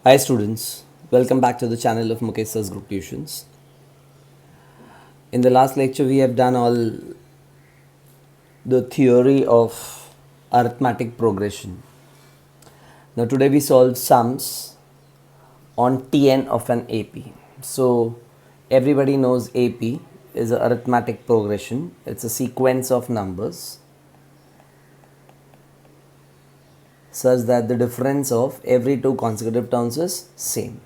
Hi students, welcome back to the channel of Mukesh Sir's Group Tuitions. In the last lecture we have done all the theory of arithmetic progression. Now today we solve sums on Tn of an AP. So everybody knows AP is an arithmetic progression. It's a sequence of numbers such that the difference of every two consecutive terms is same.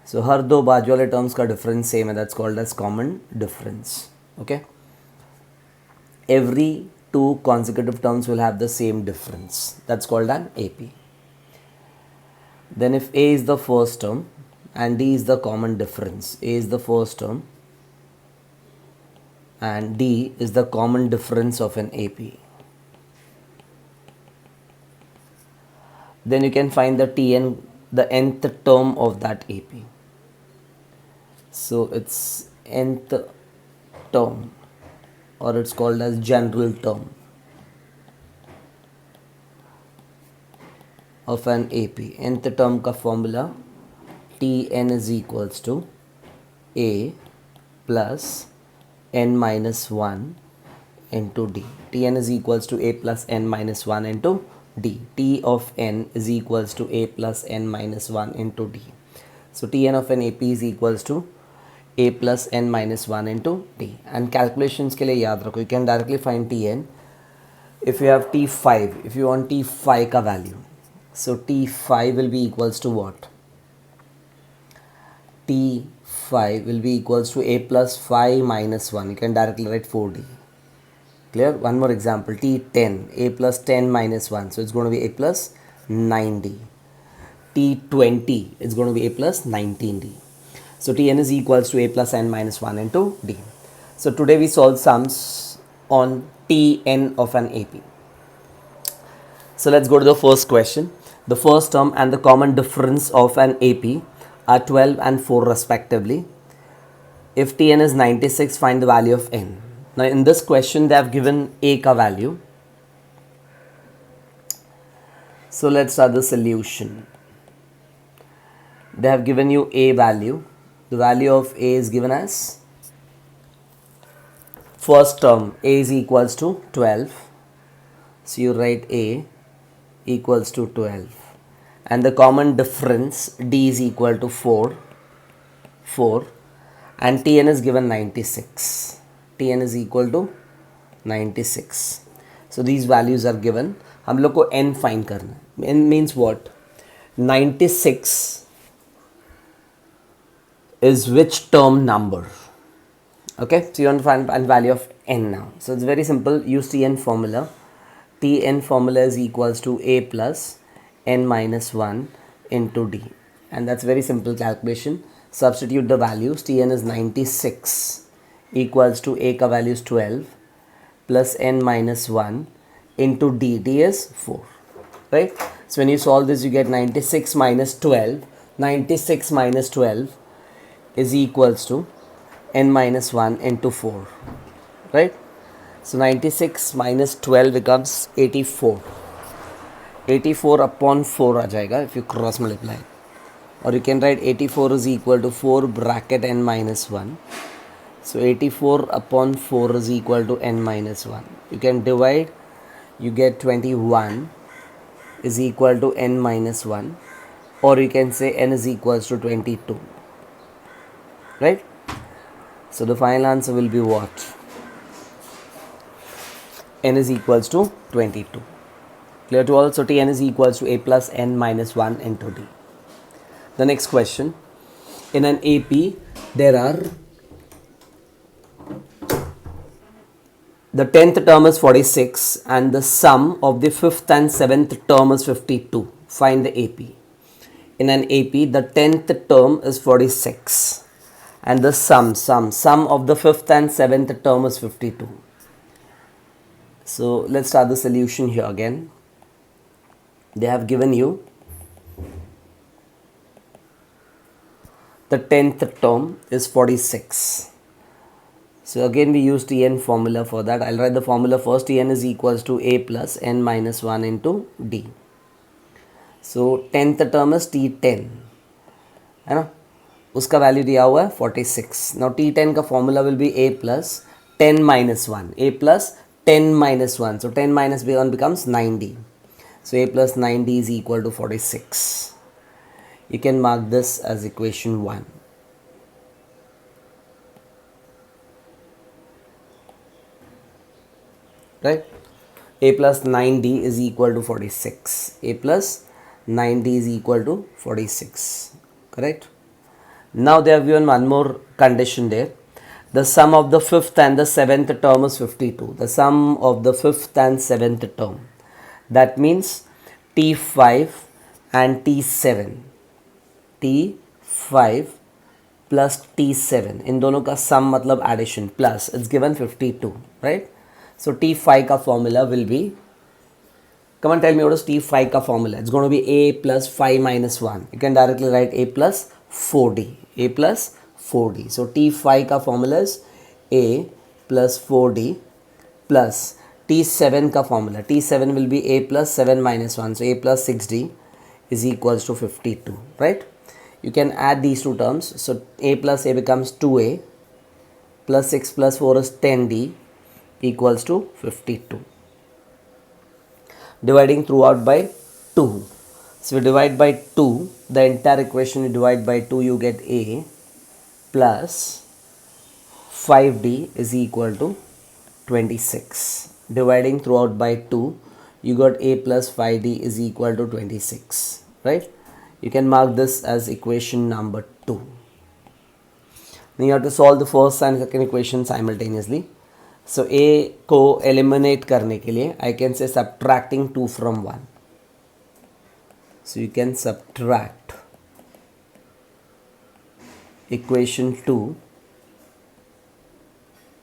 So हर दो बाजू वाले terms का difference same है, that's called as common difference. Okay, every two consecutive terms will have the same difference, that's called an AP. Then if A is the first term and D is the common difference, A is the first term and D is the common difference of an AP, then you can find the Tn, the nth term of that AP. So it's nth term, or it's called as general term of an AP. Nth term का formula Tn is equals to A plus n minus 1 into D. Tn is equals to A plus n minus 1 into D. T of n is equals to A plus n minus 1 into D. So Tn of an AP is equals to A plus n minus 1 into D. And calculations के लिए याद रखो, you can directly find Tn if you have T5, if you want T5 का value. So T5 will be equals to what? T5 will be equals to A plus 5 minus 1. You can directly write 4D. Clear? One more example. T10, A plus 10 minus 1. So it's going to be A plus 9D. T20, it's going to be A plus 19D. So Tn is equals to A plus n minus 1 into D. So today we solve sums on Tn of an AP. So let's go to the first question. The first term and the common difference of an AP are 12 and 4 respectively. If Tn is 96, find the value of n. Now in this question they have given A ka value. So let's start the solution. They have given you A value. The value of A is given as first term, A is equals to 12. So you write A equals to 12. And the common difference D is equal to 4. And Tn is given 96. Tn is equal to 96. So these values are given. हम लोग को n find करना है. N means what? 96 is which term number? Okay, so you want to find value of n now. So it's very simple. Use Tn formula. Tn formula is equals to A plus n minus 1 into D, and that's very simple calculation. Substitute the values. Tn is 96 equals to A ka value is 12 plus n minus 1 into D. D is 4, right? So when you solve this, you get 96 minus 12. 96 minus 12 is equals to n minus 1 into 4, right? So 96 minus 12 becomes 84. 84 upon 4 आ जाएगा if you cross multiply, or you can write 84 is equal to 4 bracket n minus 1. So 84 upon 4 is equal to n minus 1. You can divide, you get 21 is equal to n minus 1, or you can say n is equals to 22, right? So the final answer will be what? N is equals to 22. Clear to all? So Tn is equals to A plus n minus 1 into D. The next question. In an AP, there are the 10th term is 46 and the sum of the 5th and 7th term is 52. Find the AP. In an AP, the 10th term is 46 and the sum of the 5th and 7th term is 52. So let's start the solution here again. They have given you the 10th term is 46. So again we use Tn formula for that. I'll write the formula first. Tn is equals to A plus n minus 1 into D. So 10th term is T10, है ना, उसका value दिया हुआ है 46. Now T10 का formula will be A plus 10 minus 1, A plus 10 minus 1, so 10 minus 1 becomes 90. So A plus 90 is equal to 46. You can mark this as equation 1. Right? A plus 9D is equal to 46. A plus 9D is equal to 46. Correct? Now they have given one more condition there. The sum of the fifth and the seventh term is 52. The sum of the fifth and seventh term. That means T5 and T7. T5 plus T7. इन दोनों का sum मतलब addition plus. It's given 52. Right? So T5 का formula will be, come on, tell me what is T5 का formula. It's going to be A plus 5 minus 1. You can directly write A plus 4D. A plus 4D. So T5 का formula is A plus 4D plus T7 का formula. T7 will be A plus 7 minus 1. So A plus 6D is equals to 52. Right? You can add these two terms. So A plus A becomes 2A plus 6 plus 4 is 10D equals to 52. Dividing throughout by 2. So we divide by 2, the entire equation you divide by 2, you get A plus 5D is equal to 26. Dividing throughout by 2, you got A plus 5D is equal to 26. Right? You can mark this as equation number 2. Now you have to solve the first and second equation simultaneously. So A को eliminate करने के लिए I can say subtracting 2 from 1. So you can subtract equation 2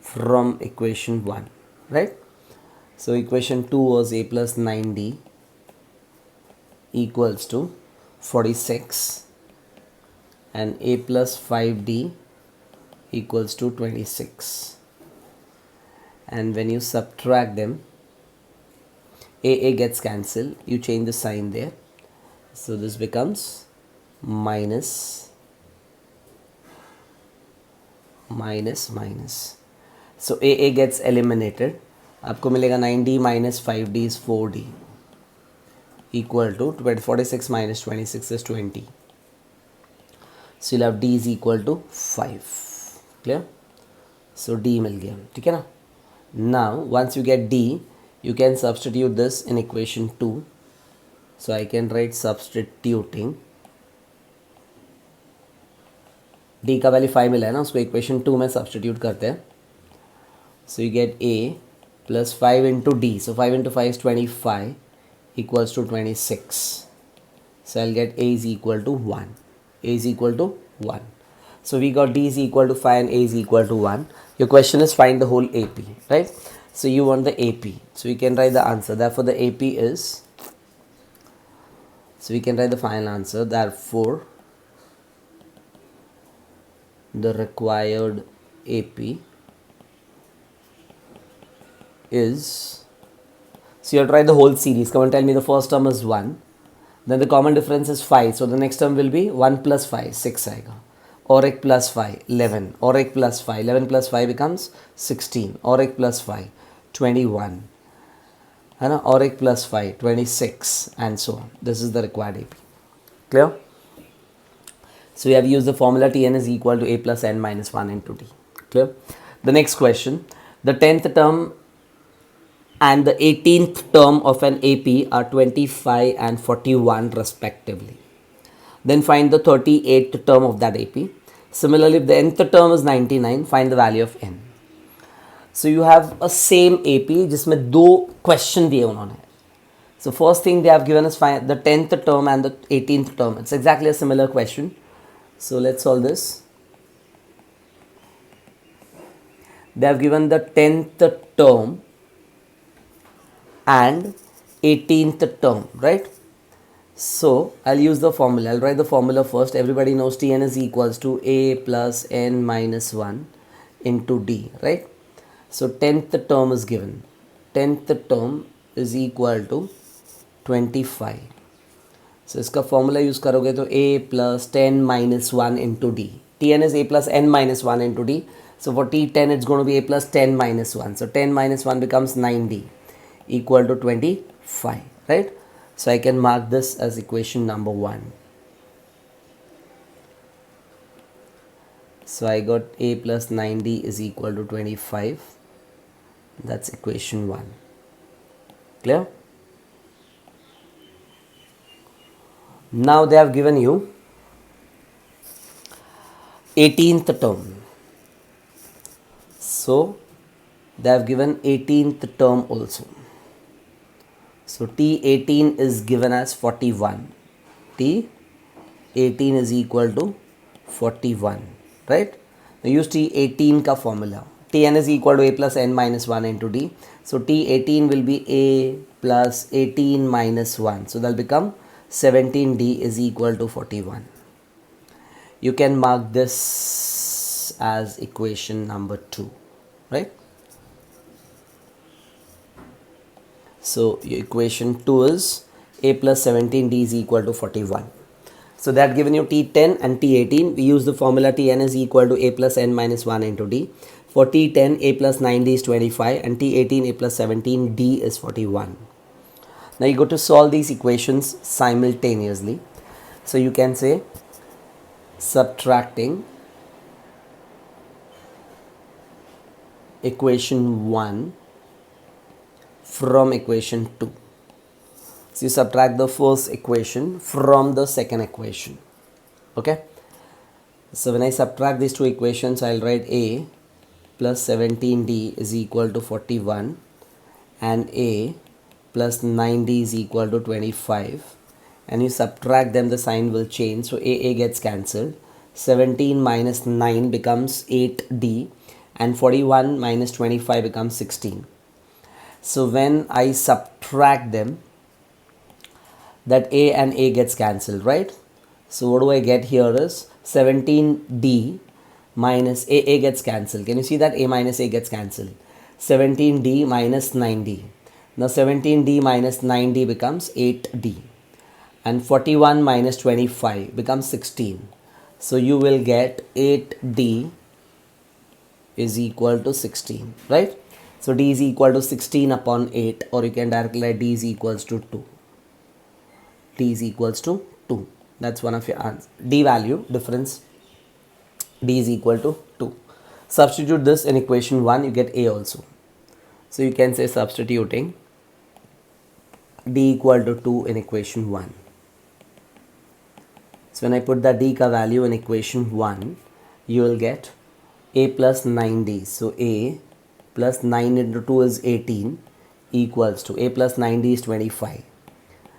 from equation 1, right? So equation 2 was A plus 9D equals to 46 and A plus 5D equals to 26. And when you subtract them, A gets cancelled, you change the sign there, so this becomes minus minus minus. So A gets eliminated. आपको मिलेगा 9D minus 5D is 4D equal to 46 minus 26 is 20. So you'll have D is equal to 5. Clear? So D मिल गया, ठीक है ना? Now once you get D, you can substitute this in equation 2. So I can write substituting D का value 5 मिला है ना, उसको equation 2 में सब्सटीट्यूट करते हैं. So you get A plus 5 into D. So 5 into 5 is 25 equals to 26. So I'll get A is equal to 1. A is equal to 1. So we got D is equal to 5 and A is equal to 1. Your question is find the whole AP, right? So you want the AP. So we can write the answer. Therefore the AP is, so we can write the final answer. Therefore the required AP is, so you have to write the whole series. Come and tell me the first term is 1. Then the common difference is 5. So the next term will be 1 plus 5, 6 आएगा. और एक plus 5, 11. और एक plus 5, 11 plus 5 becomes 16. और एक plus 5, 21. है ना? और एक plus 5, 26 and so on. This is the required AP. Clear? So we have used the formula Tn is equal to A plus n minus 1 into D. Clear? The next question. The 10th term and the 18th term of an AP are 25 and 41 respectively. Then find the 38th term of that AP. Similarly, if the nth term is 99, find the value of n. So you have a same AP जिसमें दो question दिए उन्होंने. So first thing they have given us find the 10th term and the 18th term. It's exactly a similar question. So let's solve this. They have given the 10th term and 18th term, right? So I'll use the formula. I'll write the formula first. Everybody knows Tn is equals to A plus n minus 1 into D, right? So 10th term is given. 10th term is equal to 25. सो इसका formula use करोगे तो a plus 10 minus 1 into d. Tn is a plus n minus 1 into d. So for T10 it's going to be a plus 10 minus 1. So 10 minus 1 becomes 9d equal to 25, right? So I can mark this as equation number 1. So I got a plus 9d is equal to 25. That's equation 1. Clear? Now they have given you 18th term. So they have given 18th term also. So T18 is given as 41. T18 is equal to 41, right? Now use T18 ka formula. Tn is equal to a plus n minus 1 into d. So T18 will be a plus 18 minus 1. So that will become 17d is equal to 41. You can mark this as equation number 2, right? So your equation 2 is a plus 17d is equal to 41. So that given you T10 and T18, we use the formula Tn is equal to a plus n minus 1 into d. For T10, a plus 9d is 25 and T18, a plus 17d is 41. Now you go to solve these equations simultaneously. So you can say subtracting equation 1 from equation 2. So you subtract the first equation from the second equation. Okay. So when I subtract these two equations, I'll write a plus 17d is equal to 41 and a plus 9d is equal to 25. And you subtract them, the sign will change. So a gets cancelled. 17 minus 9 becomes 8d and 41 minus 25 becomes 16. So when I subtract them, that a and a gets cancelled, right? So what do I get here is 17d minus a gets cancelled. Can you see that a minus a gets cancelled? 17d minus 9d. Now 17d minus 9d becomes 8d and 41 minus 25 becomes 16. So you will get 8d is equal to 16, right? So d is equal to 16 upon 8, or you can directly write d is equals to 2. D is equals to 2. That's one of your answers. D value difference, D is equal to 2. Substitute this in equation 1, you get A also. So you can say substituting D equal to 2 in equation 1. So when I put the D ka value in equation 1, you will get A plus 9D. So A plus 9 into 2 is 18 equals to A plus 9D is 25.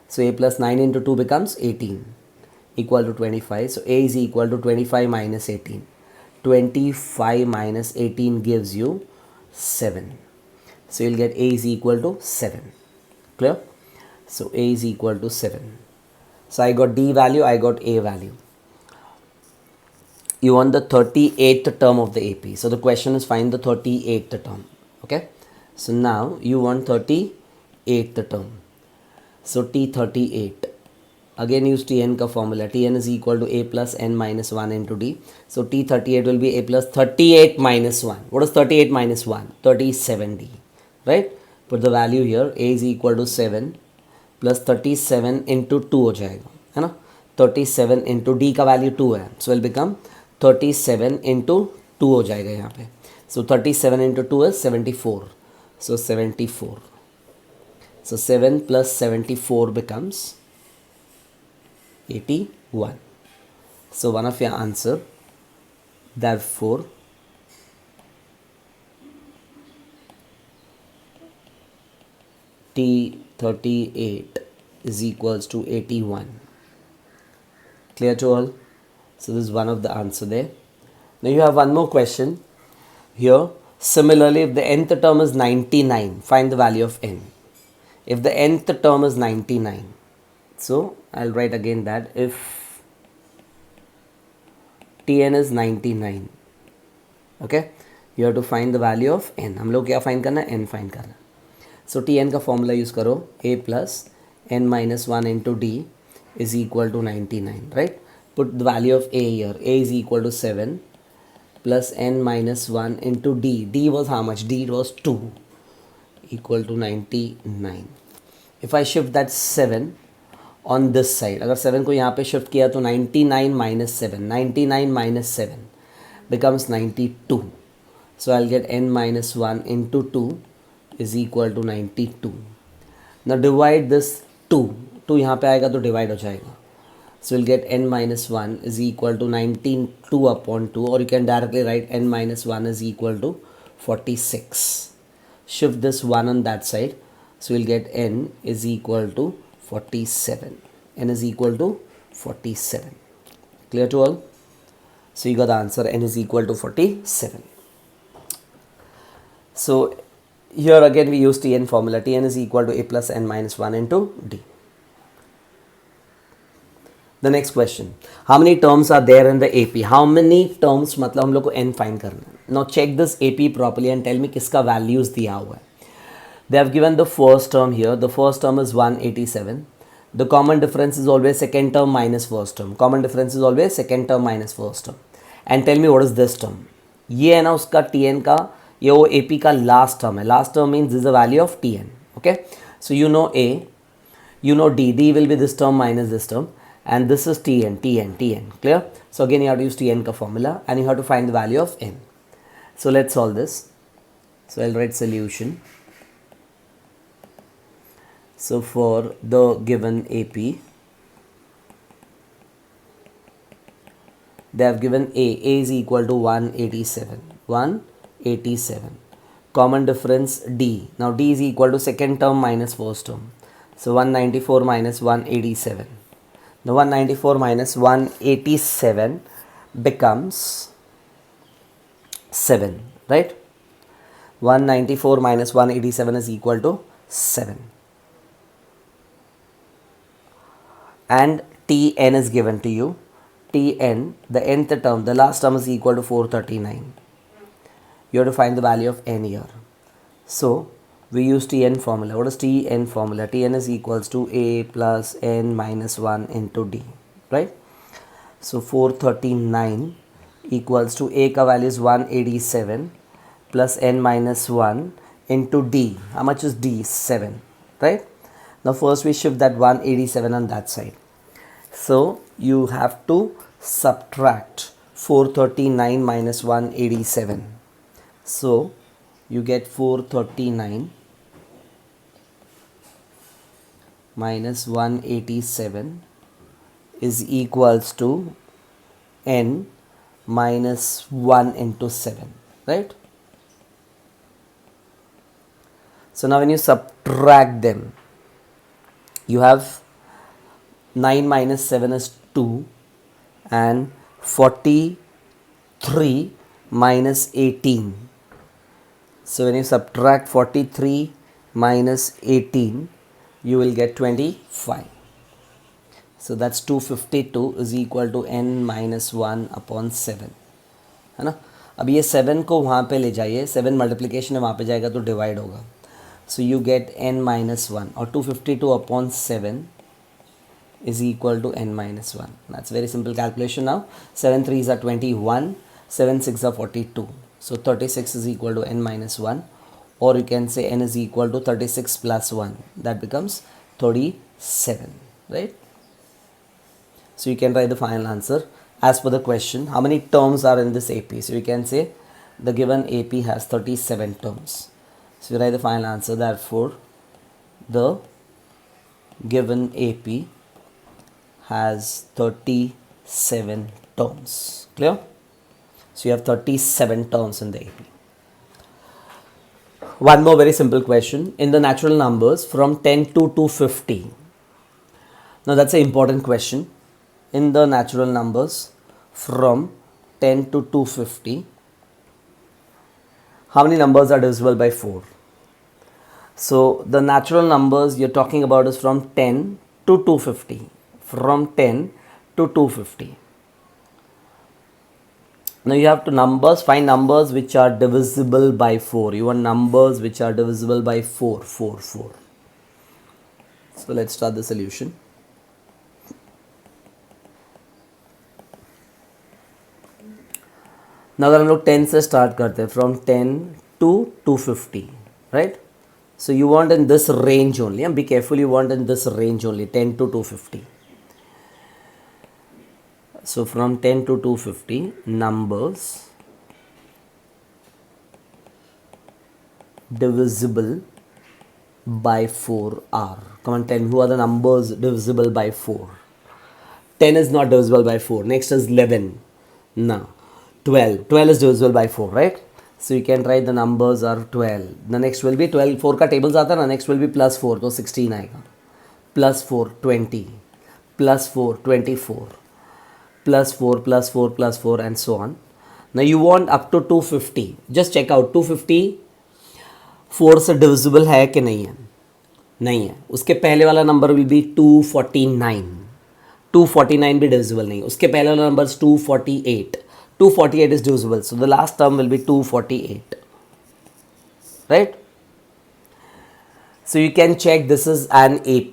So a plus 9 into 2 becomes 18 equal to 25. So a is equal to 25 minus 18. 25 minus 18 gives you 7. So you'll get a is equal to 7. Clear? So a is equal to 7. So I got D value, I got A value. You want the 38th term of the AP. So the question is find the 38th term. Okay. So now you want 38th term. So T38, again use Tn ka formula. Tn is equal to a plus n minus 1 into d. So T38 will be a plus 38 minus 1. What is 38 minus 1? 37d, right? Put the value here. A is equal to 7 plus 37 into 2 हो जाएगा, है ना? 37 into d का value 2 है. So will become 37 into 2 हो जाएगा यहाँ पे. So 37 into 2 is 74. So 74. So 7 plus 74 becomes 81. So one of your answer, therefore T38 is equals to 81. Clear to all? So this is one of the answer there. Now you have one more question here. Similarly, if the nth term is 99, find the value of n. If the nth term is 99, so I'll write again that if Tn is 99, okay, you have to find the value of n. हम लोग क्या find करना है? n find करना. So Tn का formula use करो, a plus n minus 1 into d is equal to 99, right? Put the value of a here. A is equal to 7 plus n minus 1 into d. D was how much? D was 2 equal to 99. If I shift that 7 on this side, अगर 7 को यहाँ पे shift किया तो 99 minus 7, 99 minus 7 becomes 92. So I'll get n minus 1 into 2 is equal to 92. Now divide this 2. 2 यहाँ पे आएगा तो divide हो जाएगा. So we'll get n minus 1 is equal to 192 upon 2, or you can directly write n minus 1 is equal to 46. Shift this 1 on that side. So we'll get n is equal to 47. N is equal to 47. Clear to all? So you got the answer, n is equal to 47. So here again we use Tn formula. Tn is equal to a plus n minus 1 into d. The next question, how many terms are there in the AP? How many terms मतलब हम लोग को n find करना है. Now check this AP properly and tell me किसका values दिया हुआ है. They have given the first term here. The first term is 187. The common difference is always second term minus first term. Common difference is always second term minus first term. And tell me what is this term. ये है ना उसका Tn का, ये वो AP का last term है. Last term means this is the value of Tn. Okay. So you know A, you know D. D will be this term minus this term. And this is Tn. Clear? So again you have to use Tn ka formula and you have to find the value of n. So let's solve this. So I'll write solution. So for the given AP, they have given A is equal to 187. 187. Common difference D. Now D is equal to second term minus first term. So 194 minus 187. The 194 minus 187 becomes 7, right? 194 minus 187 is equal to 7. And Tn is given to you. Tn, the nth term, the last term is equal to 439. You have to find the value of n here. So we use Tn formula. What is Tn formula? Tn is equals to a plus n minus 1 into d, right? So 439 equals to a ka value is 187 plus n minus 1 into d. How much is d? 7, right? Now first we shift that 187 on that side. So you have to subtract 439 minus 187. So you get 439 minus 187 is equals to n minus 1 into 7, right? So now when you subtract them, you have 9 minus 7 is 2 and 43 minus 18. So when you subtract 43 minus 18, you will get 25. So that's 252 is equal to n minus 1 upon 7, है ना. अब ये 7 को वहाँ पे ले जाइए, 7 multiplication है वहाँ पे जाएगा तो डिवाइड होगा. So you get n minus 1, और 252 upon 7 is equal to n minus 1. That's very simple calculation now. 7 3s are 21, 7 6 are 42. So 36 is equal to n minus 1, or you can say n is equal to 36 plus 1. That becomes 37, right? So you can write the final answer as per the question. How many terms are in this AP? So you can say the given AP has 37 terms. So you write the final answer. Therefore, the given AP has 37 terms. Clear? So you have 37 terms in the AP. One more very simple question. In the natural numbers from 10 to 250. Now that's an important question. In the natural numbers from 10 to 250, how many numbers are divisible by 4? So the natural numbers you're talking about is from 10 to 250. From 10 to 250. Now you have to find numbers which are divisible by 4. You want numbers which are divisible by 4. So let's start the solution. ना अगर हम लोग 10 से start करते हैं from 10 to 250, right. So you want in this range only, and be careful, you want in this range only, 10 to 250. So from 10 to 250 numbers divisible by 4 are, come on, 10, who are the numbers divisible by 4? 10 is not divisible by 4. Next is 11. No. 12. 12 is divisible by 4, right? So you can write the numbers are 12. The next will be 12. 4 का tables आता है ना. Next will be plus 4, तो 16 आएगा. Plus 4, 20. Plus 4, 24. Plus 4, plus 4, plus 4, and so on. Now you want up to 250. Just check out 250 4 से divisible है कि नहीं है. नहीं है. उसके पहले वाला नंबर will be 249. 249 भी divisible नहीं. उसके पहले वाला number is 248. 248 is divisible. So the last term will be 248. Right? So you can check this is an AP.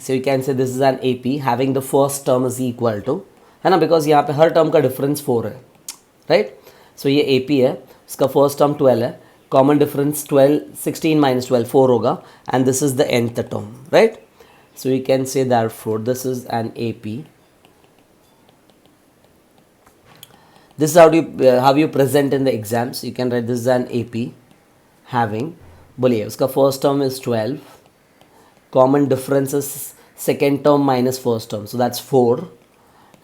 So you can say this is an AP having the first term is equal to, है ना, because यहाँ पे हर term का difference 4 है. Right? So ये AP है. इसका first term 12 है. Common difference 12, 16 minus 12, 4 होगा. And this is the nth term. Right? So you can say therefore this is an AP. This is how you present in the exams. You can write this is an AP having, बोलिए उसका first term is 12, common difference is second term minus first term, so that's 4,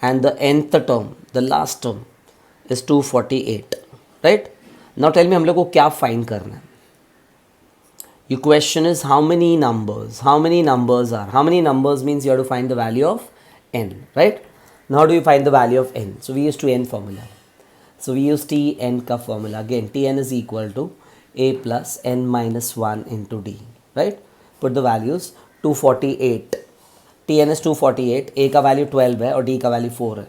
and the nth term, the last term is 248, right? Now tell me हम लोग को क्या find करना है. Your question is how many numbers are, how many numbers means you have to find the value of n, right? Now how do you find the value of n? So we use 2n formula. So we use Tn ka formula. Again, Tn is equal to a plus n minus 1 into d, right? Put the values. 248. Tn is 248. A ka value 12 है और d का value 4 है.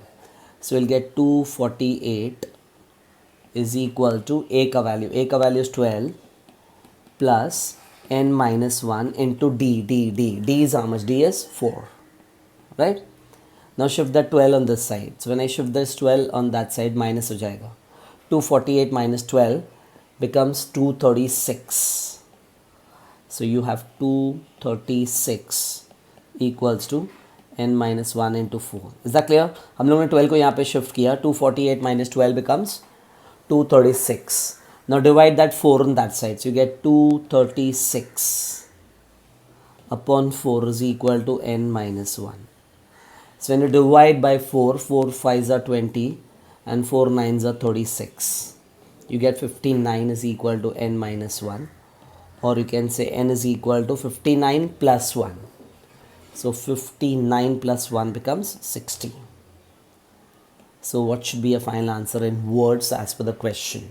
So we'll get 248 is equal to a ka value is 12 plus n minus 1 into d. D is how much? D is 4, right? Now shift that 12 on this side. So when I shift this 12 on that side, minus हो जाएगा. 248 minus 12 becomes 236. So you have 236 equals to n minus 1 into 4. Is that clear? हम लोगों ने 12 को यहाँ पे shift किया. 248 minus 12 becomes 236. Now divide that 4 on that side. So you get 236 upon 4 is equal to n minus 1. So when you divide by 4, 4 5s are 20 and 4 9s are 36. You get 59 is equal to n minus 1, or you can say n is equal to 59 plus 1. So 59 plus 1 becomes 60. So what should be a final answer in words as per the question?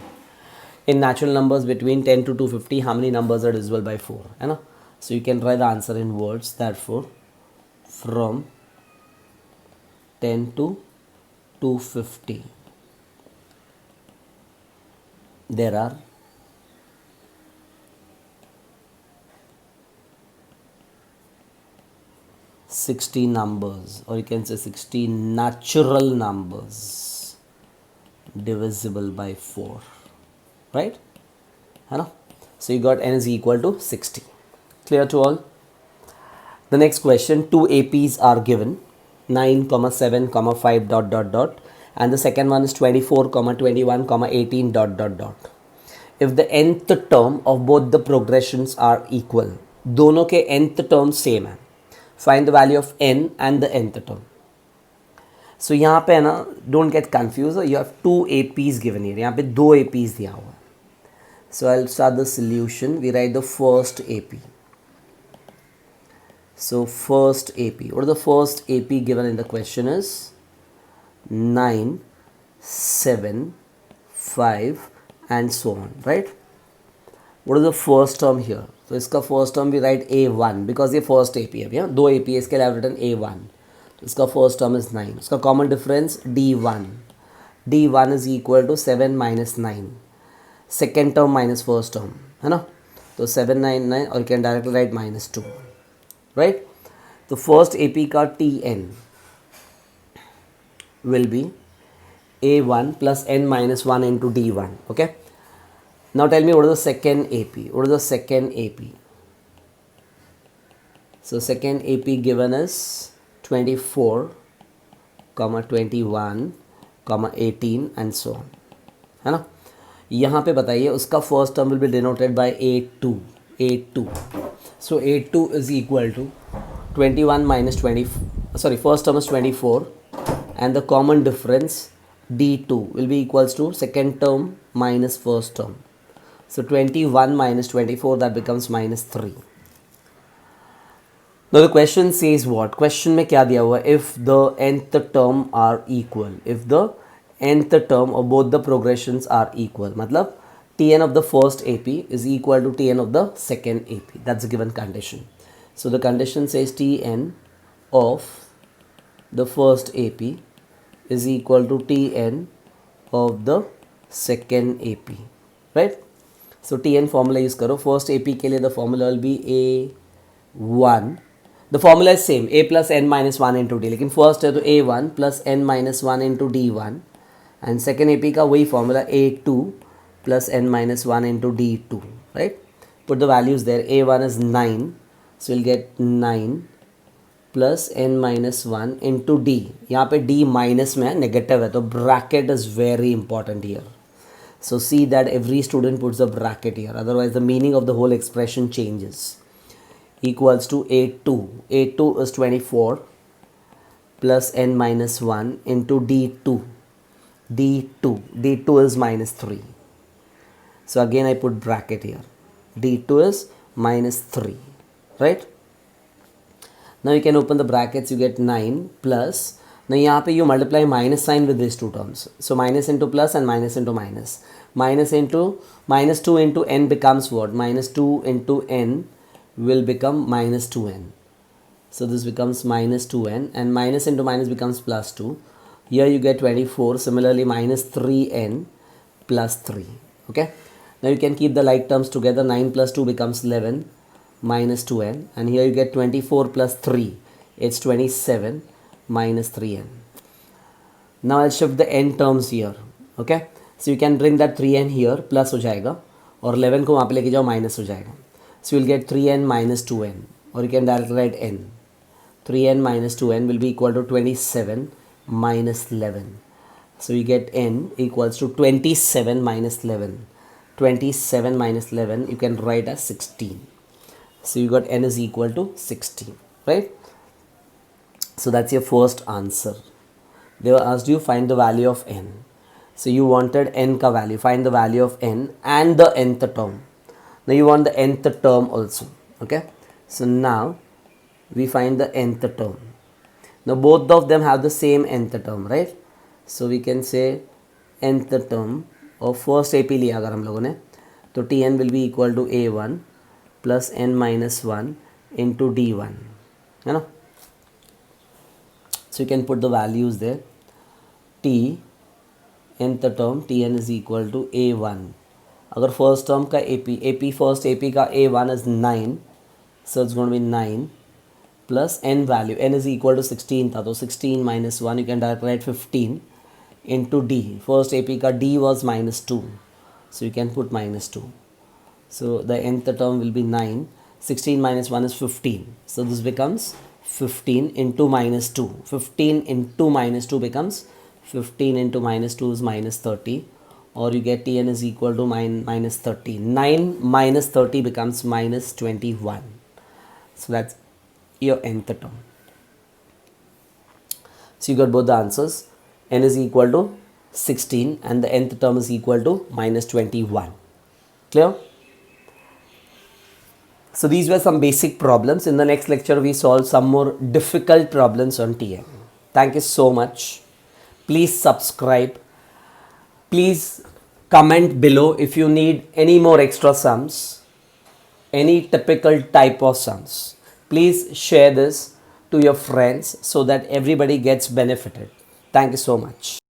In natural numbers between 10 to 250, how many numbers are divisible by 4? You know? So you can write the answer in words. Therefore, from 10 to 250 there are 60 numbers, or you can say 60 natural numbers divisible by 4, right? So you got n is equal to 60. Clear to all? The next question, two APs are given, 9, 7, 5 dot dot dot, and the second one is 24, 21, 18 dot dot dot. If the nth term of both the progressions are equal, दोनों के nth term same है, find the value of n and the nth term. So यहाँ पे है ना, don't get confused, you have two APs given here. यहाँ पे दो APs दिया हुआ है. So I'll start the solution. We write the first AP. So first AP, what is the first AP given in the question is 9, 7, 5 and so on, right? What is the first term here? So इसका first term we write A1 because ये first AP है भैया, दो AP है इसके लिए written A1. तो इसका first term is 9. उसका common difference D1. D1 is equal to 7 minus 9. Second term minus first term, है ना? तो 7 9 9 और you can directly write minus 2. Right? The first AP का Tn will be A1 plus n minus 1 into D1. Okay. Now tell me what is the second AP? What is the second AP? So second AP given is 24, comma 21, comma 18 and so on. है ना. यहाँ पे बताइए उसका first term will be denoted by A2. So A2 is equal to 21 minus 20, sorry, first term is 24 and the common difference D2 will be equals to second term minus first term. So 21 minus 24, that becomes minus 3. Now the question says what? Question में क्या दिया हुआ है? If the nth term are equal. If the nth term or both the progressions are equal. मतलब Tn of the first AP is equal to Tn of the second AP. That's a given condition. So the condition says Tn of the first AP is equal to Tn of the second AP. Right? So Tn formula use करो. First AP के लिए the formula will be A1. The formula is same, A plus n minus 1 into D. लेकिन first है तो A1 plus n minus 1 into D1 and second AP का वही formula A2 plus n minus 1 into D2, right? Put the values there. A1 is 9, so you'll get 9 plus n minus 1 into D. यहाँ पे D minus में है, negative है, तो bracket is very important here. So see that every student puts a bracket here, otherwise the meaning of the whole expression changes. Equals to A2. A2 is 24 plus n minus 1 into D2. D2 is minus 3. So again I put bracket here. D2 is minus 3. Right? Now you can open the brackets, you get 9 plus. Now यहाँ पे you multiply minus sign with these two terms. So minus into plus and minus into minus. Minus 2 into n becomes what? Minus 2 into n will become minus 2n. So this becomes minus 2n and minus into minus becomes plus 2. Here you get 24. Similarly minus 3n plus 3. Okay. Now you can keep the like terms together. 9 plus 2 becomes 11 minus 2n and here you get 24 plus 3. It's 27 minus 3n. Now I'll shift the n terms here. Okay. So you can bring that 3n here plus हो जाएगा और 11 को वहाँ पे लेके जाओ minus हो जाएगा. So you'll get 3n minus 2n or you can directly write n. 3n minus 2n will be equal to 27 minus 11. So you get n equals to 27 minus 11. 27 minus 11 you can write as 16. So you got n is equal to 16, right? So that's your first answer. They were asked you find the value of n. So you wanted n ka value, find the value of n and the nth term. Now you want the nth term also. Okay. So now we find the nth term. Now both of them have the same nth term, right? So we can say nth term of first AP लिया अगर हम लोगों ने तो Tn will be equal to A1 plus n minus 1 into D1, है ना? So you can put the values there. T nth term Tn is equal to A1. अगर first term का AP फर्स्ट AP का A1 is 9, so it's going to be 9 plus n value. N is equal to 16 था तो 16 minus 1 you can directly write 15 into D. First AP का D was minus 2, so you can put minus 2. So the nth term will be 9. 16 minus 1 is 15. So this becomes 15 into minus 2. 15 into minus 2 becomes 15 into minus 2 is minus 30. Or you get Tn is equal to minus 30. 9 minus 30 becomes minus 21. So that's your nth term. So you got both the answers. N is equal to 16 and the nth term is equal to minus 21. Clear? So these were some basic problems. In the next lecture we solve some more difficult problems on Tn. Thank you so much. Please subscribe. Please comment below if you need any more extra sums, any typical type of sums. Please share this to your friends so that everybody gets benefited. Thank you so much.